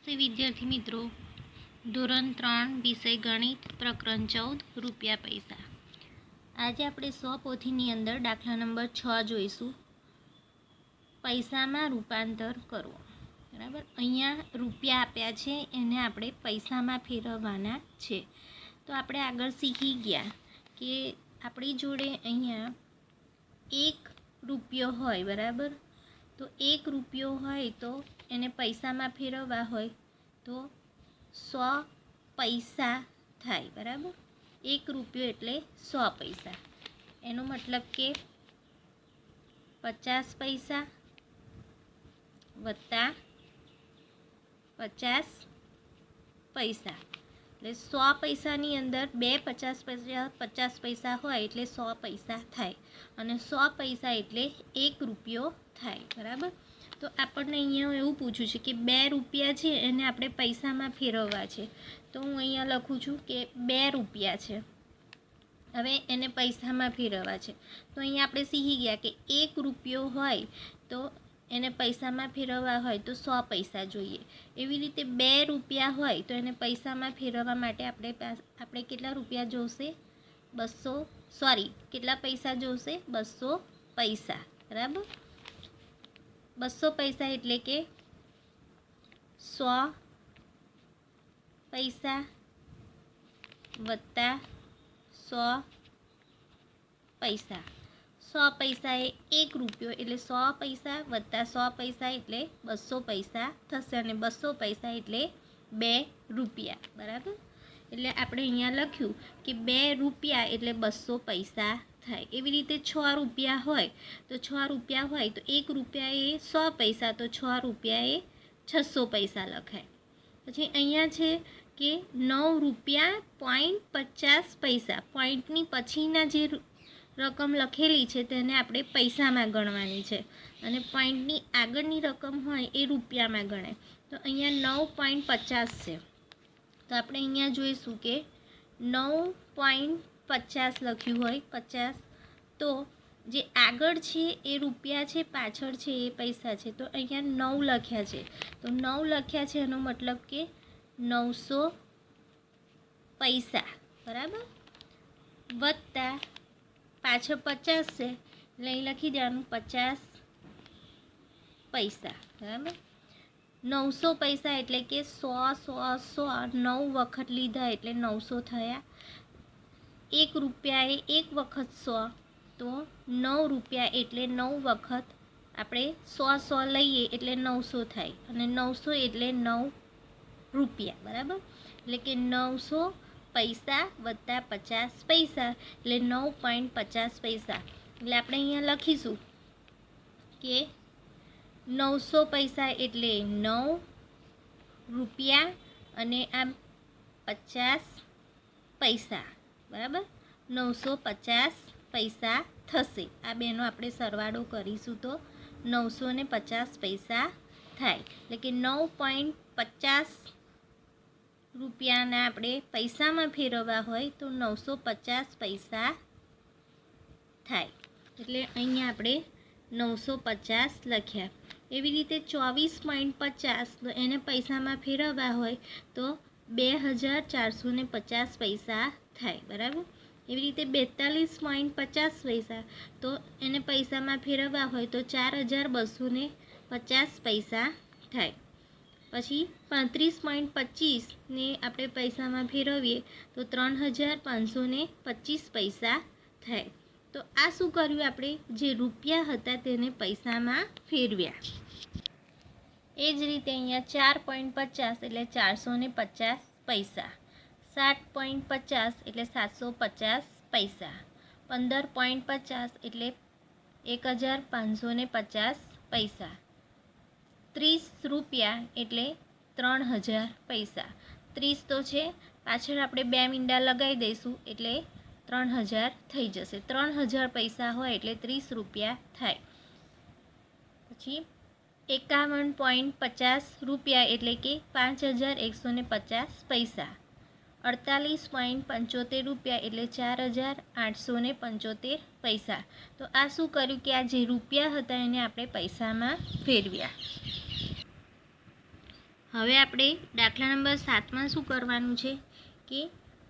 નમસ્તે વિદ્યાર્થી મિત્રો, ધોરણ 3 વિષય ગણિત પ્રકરણ 14 રૂપિયા પૈસા. આજે આપણે 100 પોથીની અંદર દાખલા નંબર 6 જોઈશું. પૈસામાં રૂપાંતર કરવો. બરાબર, અહીંયા રૂપિયા આપ્યા છે, એને આપણે પૈસામાં ફેરવવાના છે. તો આપણે આગળ શીખી ગયા કે આપણી જોડે અહીંયા 1 રૂપિયો હોય. બરાબર, તો 1 રૂપિયો હોય તો એને પૈસામાં ફેરવવા હોય તો 100 પૈસા થાય. બરાબર, 1 રૂપિયો એટલે 100 પૈસા. એનો મતલબ કે 50 પૈસા વત્તા 50 પૈસા એટલે 100 પૈસાની અંદર 50 પૈસા હોય એટલે 100 પૈસા થાય, અને 100 પૈસા એટલે 1 રૂપિયો થાય. બરાબર, તો આપણને અહીંયા એવું પૂછ્યું છે કે 2 રૂપિયા છે એને આપણે પૈસામાં ફેરવવા છે. તો હું અહીંયા લખું છું કે 2 રૂપિયા છે, હવે એને પૈસામાં ફેરવવા છે. તો અહીંયા આપણે શીખી ગયા કે 1 રૂપિયો હોય તો એને પૈસામાં ફેરવવા હોય તો 100 પૈસા જોઈએ. એવી રીતે 2 રૂપિયા હોય તો એને પૈસામાં ફેરવવા માટે આપણે કેટલા રૂપિયા જોશે? કેટલા પૈસા જોશે? 200 પૈસા. બરાબર, 200 પૈસા એટલે કે 100 પૈસા વત્તા 100 પૈસા. 100 પૈસા એ 1 રૂપિયો એટલે 100 પૈસા વત્તા 100 પૈસા એટલે 200 પૈસા થશે, અને 200 પૈસા એટલે 2 રૂપિયા. બરાબર, એટલે આપણે અહીંયા લખ્યું કે 2 રૂપિયા એટલે 200 પૈસા થાય. એવી રીતે 6 રૂપિયા હોય તો 6 રૂપિયા હોય તો 1 રૂપિયા એ 100 પૈસા, તો 6 રૂપિયા એ 600 પૈસા લખાય. પછી અહીંયા છે કે 9 રૂપિયા .50 પૈસા. પોઈન્ટની પછીના જે રકમ લખેલી છે તેને આપણે પૈસામાં ગણવાની છે, અને પોઈન્ટની આગળની રકમ હોય એ રૂપિયામાં ગણાય. તો અહીંયા 9.50 છે, તો આપણે અહીંયા જોઈશું કે 9.50 લખ્યું હોય 50, તો જે આગળ છે એ રૂપિયા છે, પાછળ છે એ પૈસા છે. તો અહીંયા 9 લખ્યા છે, તો 9 લખ્યા છે એનો મતલબ કે 900 પૈસા. બરાબર, વત્તા પાછળ 50 છે એટલે અહીં લખી દેવાનું 50 પૈસા. બરાબર, 900 પૈસા એટલે કે 100 9 વખત લીધા એટલે 900 થયા. 1 રૂપિયા એ 1 વખત 100, તો 9 રૂપિયા એટલે 9 વખત આપણે 100 લઈએ એટલે 900 થાય, અને 900 એટલે 9 રૂપિયા. બરાબર, એટલે કે 900 પૈસા વત્તા 50 પૈસા એટલે 9.50 પૈસા. એટલે આપણે અહીંયા લખીશું કે 900 પૈસા એટલે 9 રૂપિયા અને આમ 50 પૈસા. બરાબર, 950 પૈસા થશે. આ બેનો આપણે સરવાળો કરીશું તો 950 પૈસા થાય. એટલે કે 9.50 રૂપિયાના આપણે પૈસામાં ફેરવવા હોય તો 950 પૈસા થાય. એટલે અહીંયા આપણે 950 લખ્યા. એવી રીતે 24.50 તો એને પૈસામાં ફેરવવા હોય તો 2450 પૈસા થાય. બરાબર, એવી રીતે 42.50 પૈસા તો એને પૈસામાં ફેરવવા હોય તો 4250 પૈસા થાય. પછી 35.25 ને આપણે પૈસામાં ફેરવીએ તો 3525 પૈસા થાય. તો આ શું કર્યું? આપણે જે રૂપિયા હતા તેને પૈસામાં ફેરવ્યા. એ જ રીતે અહીંયા 4.50 એટલે 450 પૈસા, 7.50 એટલે 750 પૈસા, 15.50 એટલે 1550 પૈસા, 30 રૂપિયા એટલે 3000 પૈસા. 30 તો છે, પાછળ આપણે 2 મીંડા લગાવી દઈશું એટલે 3000 થઈ જશે. 3000 પૈસા હોય એટલે 30 રૂપિયા થાય. પછી 51.50 રૂપિયા એટલે કે 5150 પૈસા, 48.75 રૂપિયા એટલે 4875 પૈસા. તો આ શું કર્યું કે આ જે રૂપિયા હતા એને આપણે પૈસામાં ફેરવ્યા. હવે આપણે દાખલા નંબર 7માં શું કરવાનું છે કે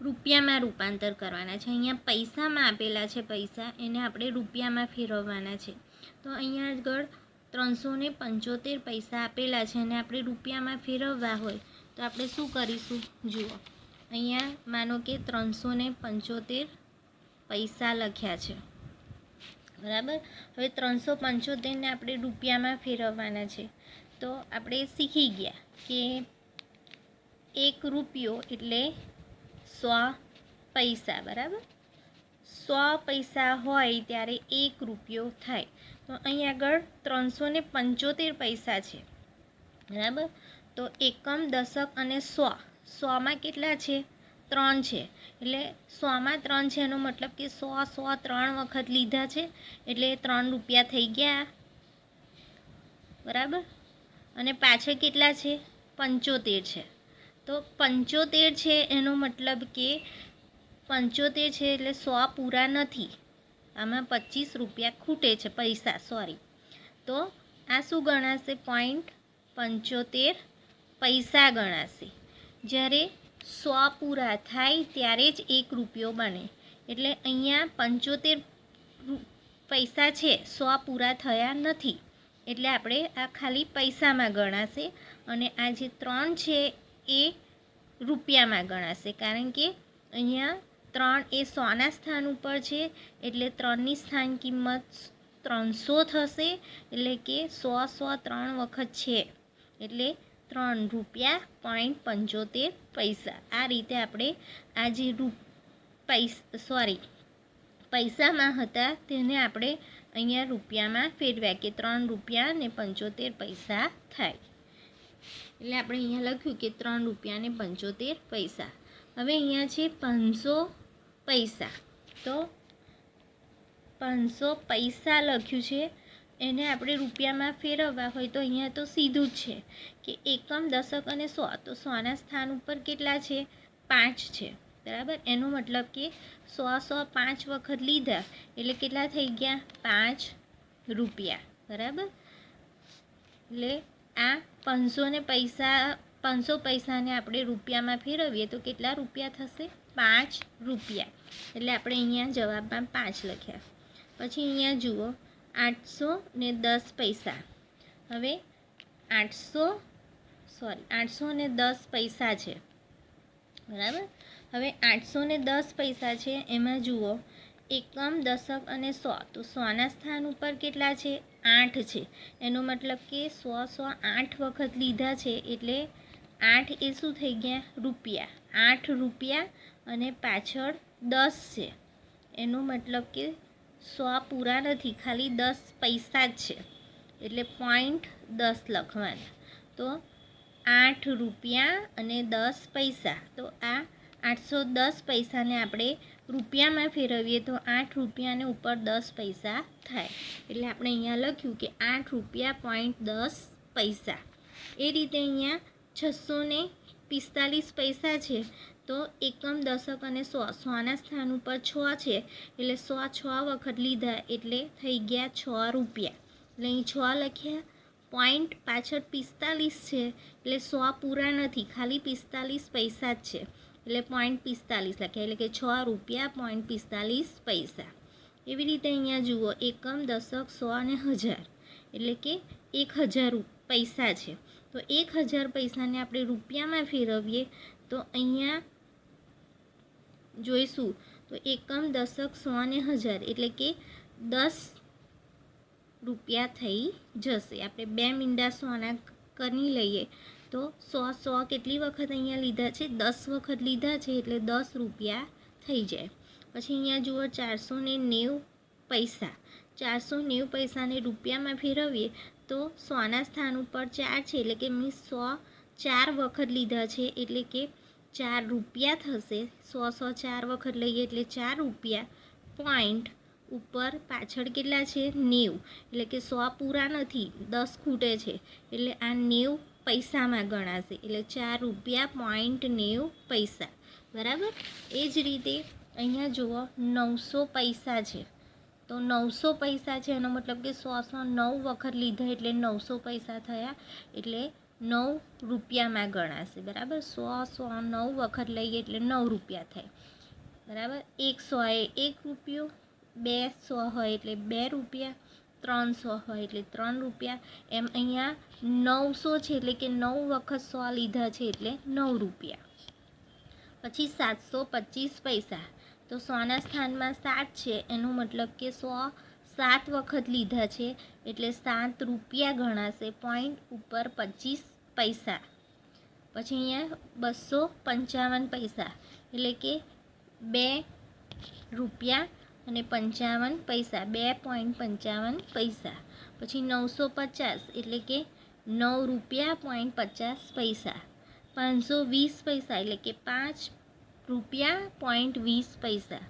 રૂપિયામાં રૂપાંતર કરવાના છે. અહીંયા પૈસામાં આપેલા છે પૈસા, એને આપણે રૂપિયામાં ફેરવવાના છે. તો અહીંયા આગળ 375 પૈસા આપેલા છે અને આપણે રૂપિયામાં ફેરવવા હોય તો આપણે શું કરીશું? જુઓ, અહીંયા માનો કે 375 પૈસા લખ્યા છે, બરાબર. હવે 375ને આપણે રૂપિયામાં ફેરવવાના છે. તો આપણે શીખી ગયા કે 1 રૂપિયો એટલે 100 પૈસા, બરાબર. 100 પૈસા હોય ત્યારે 1 રૂપિયો થાય. તો અહીં આગળ 375 પૈસા છે, બરાબર. તો એકમ, દશક અને 100, 100માં કેટલા છે? 3 છે. એટલે 100માં 3 છે, એનો મતલબ કે 100 3 વખત લીધા છે એટલે 3 રૂપિયા થઈ ગયા, બરાબર. અને પાછળ કેટલા છે? 75 છે. તો 75 છે એનો મતલબ કે 75 છે એટલે 100 પૂરા નથી, આમાં 25 રૂપિયા ખૂટે છે, પૈસા, સોરી. તો આ શું ગણાશે? 0.75 પૈસા ગણાશે. જ્યારે 100 પૂરા થાય ત્યારે જ 1 રૂપિયો બને. એટલે અહીંયા 75 પૈસા છે, 100 પૂરા થયા નથી, એટલે આપણે આ ખાલી પૈસામાં ગણાશે. અને આ જે 3 છે એ રૂપિયામાં ગણાશે, કારણ કે અહીંયા 3 એ 100ના સ્થાન ઉપર છે, એટલે 3ની સ્થાન કિંમત 300 થશે. એટલે કે 100 3 વખત છે એટલે 3 રૂપિયા 0.75 પૈસા. આ રીતે આપણે આ જે પૈસામાં હતા તેને આપણે અહીંયા રૂપિયામાં ફેરવ્યા કે 3 રૂપિયા ને 75 પૈસા થાય. એટલે આપણે અહીંયા લખ્યું કે 3 રૂપિયા ને 75 પૈસા. હવે અહીંયા છે 500 પૈસા. તો 500 પૈસા લખ્યું છે, એને આપણે રૂપિયામાં ફેરવવા હોય તો અહીંયા તો સીધું જ છે કે એકમ, દશક અને 100. તો 100ના સ્થાન ઉપર કેટલા છે? 5 છે, બરાબર. એનો મતલબ કે 100 5 વખત લીધા એટલે કેટલા થઈ ગયા? 5 રૂપિયા, બરાબર. એટલે આ 500 પૈસાને આપણે રૂપિયામાં ફેરવીએ તો કેટલા રૂપિયા થશે? 5 રૂપિયા. એટલે આપણે અહીંયા જવાબમાં 5 લખ્યા. પછી અહીંયા જુઓ 810 પૈસા. હવે 810 પૈસા છે, બરાબર. હવે 810 પૈસા છે, એમાં જુઓ એકમ, દશક અને 100. તો 100ના સ્થાન ઉપર કેટલા છે? 8 છે. એનો મતલબ કે 100 8 વખત લીધા છે એટલે 8 એ શું થઈ ગયા? રૂપિયા. 8 રૂપિયા અને પાછળ 10 છે, એનો મતલબ કે 100 પૂરા નથી, ખાલી 10 પૈસા જ છે, એટલે 0.10 લખવાના. તો 8 રૂપિયા અને 10 પૈસા. તો આ 810 પૈસાને આપણે રૂપિયામાં ફેરવીએ તો 8 રૂપિયા અને ઉપર 10 પૈસા થાય. એટલે આપણે અહીંયા લખ્યું કે 8 રૂપિયા 0.10 પૈસા. એ રીતે અહીંયા 645 પૈસા છે. તો એકમ, દશક અને 100, 100ના સ્થાન ઉપર 6 છે એટલે 100 6 વખત લીધા એટલે થઈ ગયા 6 રૂપિયા. એટલે અહીં 6 લખ્યા. પોઈન્ટ પાછળ 45 છે એટલે 100 પૂરા નથી, ખાલી 45 પૈસા જ છે, એટલે 0.45 લખ્યા. એટલે કે 6 રૂપિયા 0.45 પૈસા. એવી રીતે અહીંયા જુઓ એકમ, દશક, 100 અને 1000, એટલે કે 1000 પૈસા છે. તો 1000 પૈસાને આપણે રૂપિયામાં ફેરવીએ તો અહીંયા જોઈશું તો એકમ, દશક, 100 અને 1000 એટલે કે 10 રૂપિયા થઈ જશે. આપણે 2 મીંડા 100ના કરી લઈએ તો 100 કેટલી વખત અહીંયા લીધા છે? 10 વખત લીધા છે એટલે 10 રૂપિયા થઈ જાય. પછી અહીંયા જુઓ 490 પૈસા. 490 પૈસાને રૂપિયામાં ફેરવીએ તો 100ના સ્થાન ઉપર 4 છે એટલે કે 100 4 વખત લીધા છે એટલે કે 4 રૂપિયા થશે. 100 4 વખત લઈએ એટલે 4 રૂપિયા. પોઈન્ટ ઉપર પાછળ કેટલા છે? 90, એટલે કે 100 પૂરા નથી, 10 ખૂટે છે, એટલે આ 90 પૈસામાં ગણાશે. એટલે 4 રૂપિયા 0.90 પૈસા, બરાબર. એ જ રીતે અહીંયા જુઓ 900 પૈસા છે. તો 900 પૈસા છે એનો મતલબ કે 100 9 વખત લીધા એટલે 900 પૈસા થયા. એટલે 9 રૂપિયામાં ગણાશે, બરાબર. 100 9 વખત લઈએ એટલે 9 રૂપિયા થાય, બરાબર. 100 એ 1 રૂપિયો, 200 હોય એટલે 2 રૂપિયા, 300 હોય એટલે 3 રૂપિયા, એમ અહીંયા 900 છે એટલે કે 9 વખત 100 લીધા છે એટલે 9 રૂપિયા. પછી 725 પૈસા, તો 100ના સ્થાનમાં 7 છે, એનો મતલબ કે 100 7 વખત લીધા છે એટલે 7 રૂપિયા ગણાશે, પોઈન્ટ ઉપર 25 પૈસા. પછી અહીંયા 255 પૈસા એટલે કે 2 રૂપિયા અને 55 પૈસા, 2.55 પૈસા. પછી 950 એટલે કે 9 રૂપિયા પોઈન્ટ 50 પૈસા. 520 પૈસા એટલે કે 5 રૂપિયા પોઈન્ટ 20 પૈસા.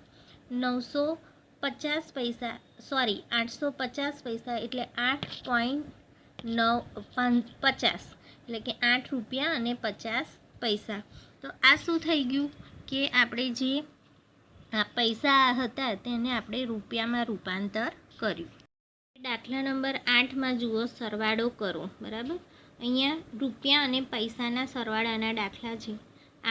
950 પૈસા, સોરી 850 પૈસા એટલે 8.50 એટલે કે 8 રૂપિયા અને 50 પૈસા. તો આ શું થઈ ગયું કે આપણે જે આ પૈસા હતા તેને આપણે રૂપિયામાં રૂપાંતર કર્યું. દાખલા નંબર 8માં જુઓ, સરવાળો કરો, બરાબર. અહીંયા રૂપિયા અને પૈસાના સરવાળાના દાખલા છે.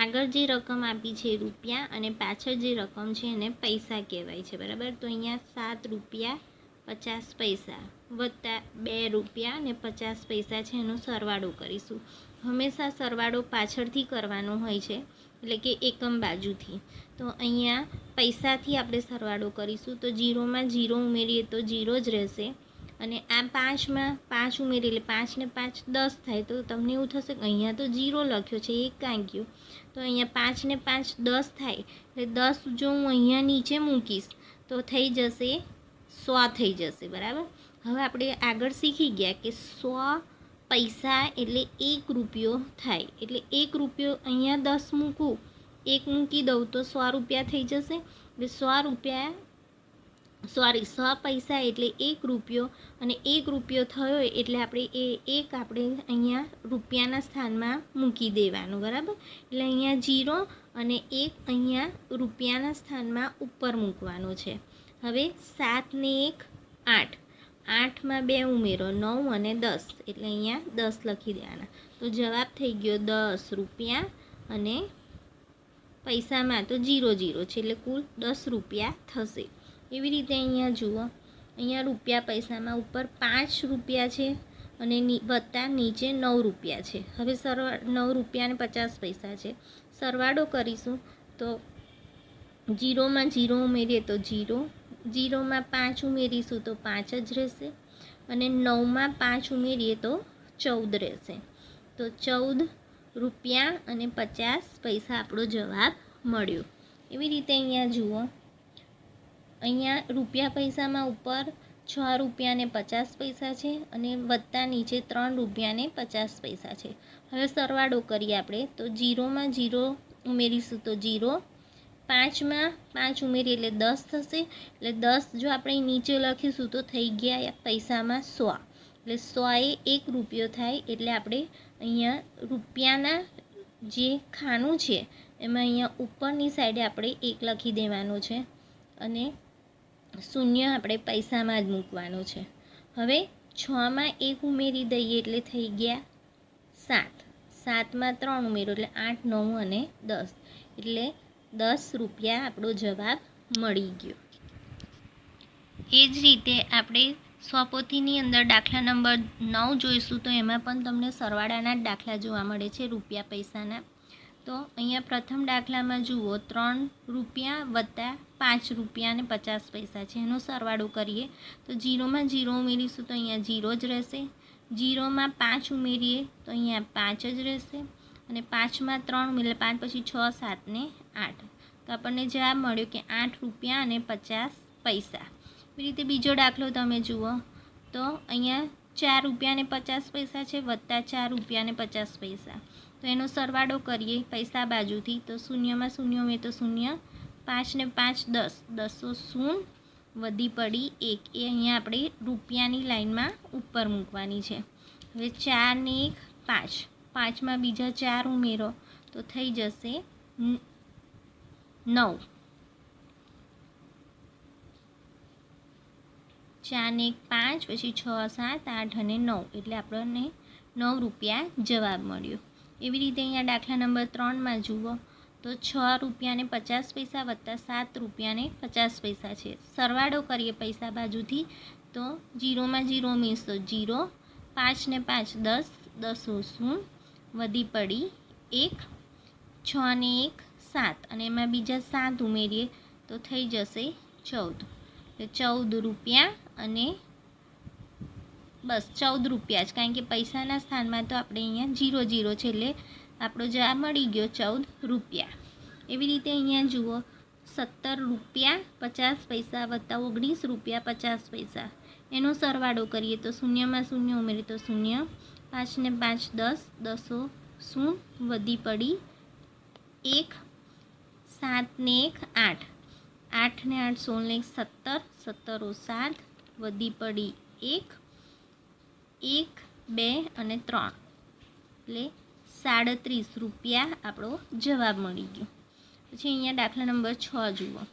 આગળ જે રકમ આપી છે રૂપિયા અને પાછળ જે રકમ છે એને પૈસા કહેવાય છે, બરાબર. તો અહીંયા 7 રૂપિયા 50 પૈસા વત્તા 2 રૂપિયા અને 50 પૈસા છે, એનો સરવાળો કરીશું. હંમેશા સરવાળો પાછળથી કરવાનો હોય છે, એટલે કે એકમ બાજુથી. તો અહીંયા પૈસાથી આપણે સરવાળો કરીશું, તો 0માં 0 ઉમેરીએ તો 0 જ રહેશે, અને આ 5માં 5 ઉમેરીએ એટલે 5 ને 5 10 થાય. તો તમને એવું થશે કે અહીંયા તો 0 લખ્યો છે, એક કાં ગયો. તો અહીંયા 5 ને 5 10 થાય, એટલે 10 જો હું અહીંયા નીચે મૂકીશ તો થઈ જશે 100 થઈ જશે, બરાબર. હવે આપણે આગળ શીખી ગયા કે 100 પૈસા એટલે 1 રૂપિયો થાય, એટલે 1 રૂપિયો અહીંયા 10 મૂકું, 1 મૂકી દઉં તો 100 રૂપિયા થઈ જશે. એટલે 100 રૂપિયા, સોરી 100 પૈસા એટલે 1 રૂપિયો, અને 1 રૂપિયો થયો એટલે આપણે આપણે અહીંયા રૂપિયાના સ્થાનમાં મૂકી દેવાનું, બરાબર. એટલે અહીંયા 0 અને 1 અહીંયા રૂપિયાના સ્થાનમાં ઉપર મૂકવાનું છે. હવે 7 ને 1 8, 8માં 2 ઉમેરો 9 અને 10 એટલે અહીંયા 10 લખી દેવાના. તો જવાબ થઈ ગયો 10 રૂપિયા, અને પૈસામાં તો 0 0 છે એટલે કુલ 10 રૂપિયા થશે. એવી રીતે અહીંયા જુઓ, અહીંયા રૂપિયા પૈસામાં ઉપર 5 રૂપિયા છે અને વત્તા નીચે 9 રૂપિયા છે. હવે 9 રૂપિયા અને 50 પૈસા છે, સરવાળો કરીશું તો 0માં 0 ઉમેરીએ તો 0, 0માં 5 ઉમેરીશું તો 5 જ રહેશે, અને 9માં 5 ઉમેરીએ તો 14 રહેશે. તો 14 રૂપિયા અને 50 પૈસા આપણો જવાબ મળ્યો. એવી રીતે અહીંયા જુઓ, અહીંયા રૂપિયા પૈસામાં ઉપર 6 રૂપિયા ને 50 પૈસા છે, અને વત્તા નીચે 3 રૂપિયા ને 50 પૈસા છે. હવે સરવાળો કરીએ આપણે, તો 0માં 0 ઉમેરીશું તો 0, 5માં 5 ઉમેરીએ એટલે 10 થશે, એટલે 10 જો આપણે નીચે લખીશું તો થઈ ગયા પૈસામાં 100, એટલે 100 એ 1 રૂપિયો થાય. એટલે આપણે અહીંયા રૂપિયાના જે ખાનું છે એમાં અહીંયા ઉપરની સાઈડે આપણે 1 લખી દેવાનું છે, અને શૂન્ય આપણે પૈસામાં જ મૂકવાનું છે. હવે 6માં 1 ઉમેરી દઈએ એટલે થઈ ગયા 7, 7માં 3 ઉમેરો એટલે 8 9 અને 10, એટલે 10 રૂપિયા આપણો જવાબ મળી ગયો. એ જ રીતે આપણે સ્વપોથીની અંદર દાખલા નંબર 9 જોઈશું, તો એમાં પણ તમને સરવાળાના જ દાખલા જોવા મળે છે રૂપિયા પૈસાના. તો અહીંયા પ્રથમ દાખલામાં જુઓ, 3 રૂપિયા વત્તા 5 રૂપિયા અને 50 પૈસા છે, એનો સરવાળો કરીએ તો 0માં 0 ઉમેરીશું તો અહીંયા 0 જ રહેશે, 0માં 5 ઉમેરીએ તો અહીંયા 5 જ રહેશે, અને 5માં 3 ઉમેરીએ 5 પછી 6 7 ને 8, તો આપણને જવાબ મળ્યો કે 8 રૂપિયા અને 50 પૈસા. એવી રીતે બીજો દાખલો તમે જુઓ, તો અહીંયા 4 રૂપિયા અને 50 પૈસા છે, વત્તા 4 રૂપિયા અને 50 પૈસા, તો એનો સરવાળો કરીએ પૈસા બાજુથી, તો શૂન્યમાં શૂન્ય ઉમેરીએ તો શૂન્ય, 5 ને 5 10, 10 શૂન્ય વધી પડી 1, એ અહીંયા આપણે રૂપિયાની લાઈનમાં ઉપર મૂકવાની છે. હવે 4 ને 1 5, 5માં બીજા 4 ઉમેરો તો થઈ જશે 9, 4 ને 1 5, પછી 6 7 8 અને 9, એટલે આપણને 9 રૂપિયા જવાબ મળ્યો. એવી રીતે અહીંયા દાખલા નંબર 3માં જુઓ તો 6 રૂપિયા ને 50 પૈસા વત્તા 7 રૂપિયા ને 50 પૈસા છે. સરવાળો કરીએ પૈસા બાજુથી તો 0માં 0 ઉમેરીશ તો 0, 5 ને 5 10, દસો શું વધી પડી 1, 6 ને 1 7 અને એમાં બીજા 7 ઉમેરીએ તો થઈ જશે 14. એટલે 14 રૂપિયા અને બસ 14 રૂપિયા જ, કારણ કે પૈસાના સ્થાનમાં તો આપણે અહીંયા 0 0 છે એટલે આપણો જવાબ મળી ગયો 14 રૂપિયા. એવી રીતે અહીંયા જુઓ 17 રૂપિયા 50 પૈસા વત્તા 19 રૂપિયા 50 પૈસા, એનો સરવાળો કરીએ તો શૂન્યમાં શૂન્ય ઉમેરીએ તો 0, 5 ને 5 10, દસો શું વધી પડી 1, 7 ને 1 8, 8 ને 8 16 ને 1 17, 17 7 વધી પડી 1, 1 2 અને 3 એટલે 37 રૂપિયા આપણો જવાબ મળી ગયો. પછી અહીંયા દાખલા નંબર 6 જુઓ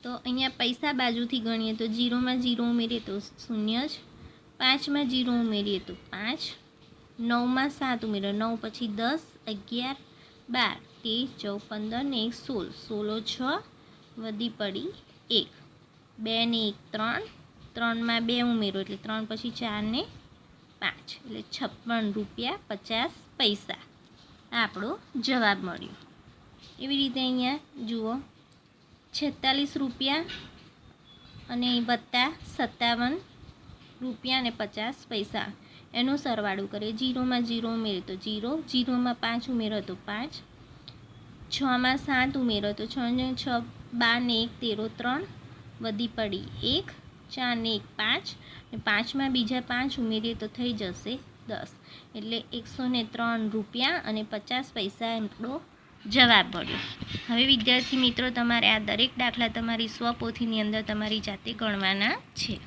તો અહીંયા પૈસા બાજુથી ગણીએ તો 0માં 0 ઉમેરીએ તો 0 જ, 5માં 0 ઉમેરીએ તો 5, 9માં 7 ઉમેરીએ 9 પછી 10, 11, 12, 13, 14, 15 ને 1 16, 16 6 વધી પડી 1, 2 ને 1 3, 3માં 2 ઉમેરો એટલે 3 પછી 4 ને 5 એટલે 56 રૂપિયા 50 પૈસા આ આપણો જવાબ મળ્યો. એવી રીતે અહીંયા જુઓ 46 રૂપિયા અને વત્તા 57 રૂપિયા અને 50 પૈસા, એનો સરવાળો કરીએ 0માં 0 ઉમેરો તો 0, 0માં 5 ઉમેરો તો 5, 6માં 7 ઉમેરો તો 6 ને 6 12 ને 1 13, 3 વધી પડી 1, 4 ને 1 5 અને 5માં બીજા 5 ઉમેરીએ તો થઈ જશે 10 એટલે 103 રૂપિયા અને 50 પૈસા આપણો જવાબ મળ્યો. હવે વિદ્યાર્થી મિત્રો તમારે આ દરેક દાખલા તમારી સ્વપોથીની અંદર તમારી જાતે ગણવાના છે.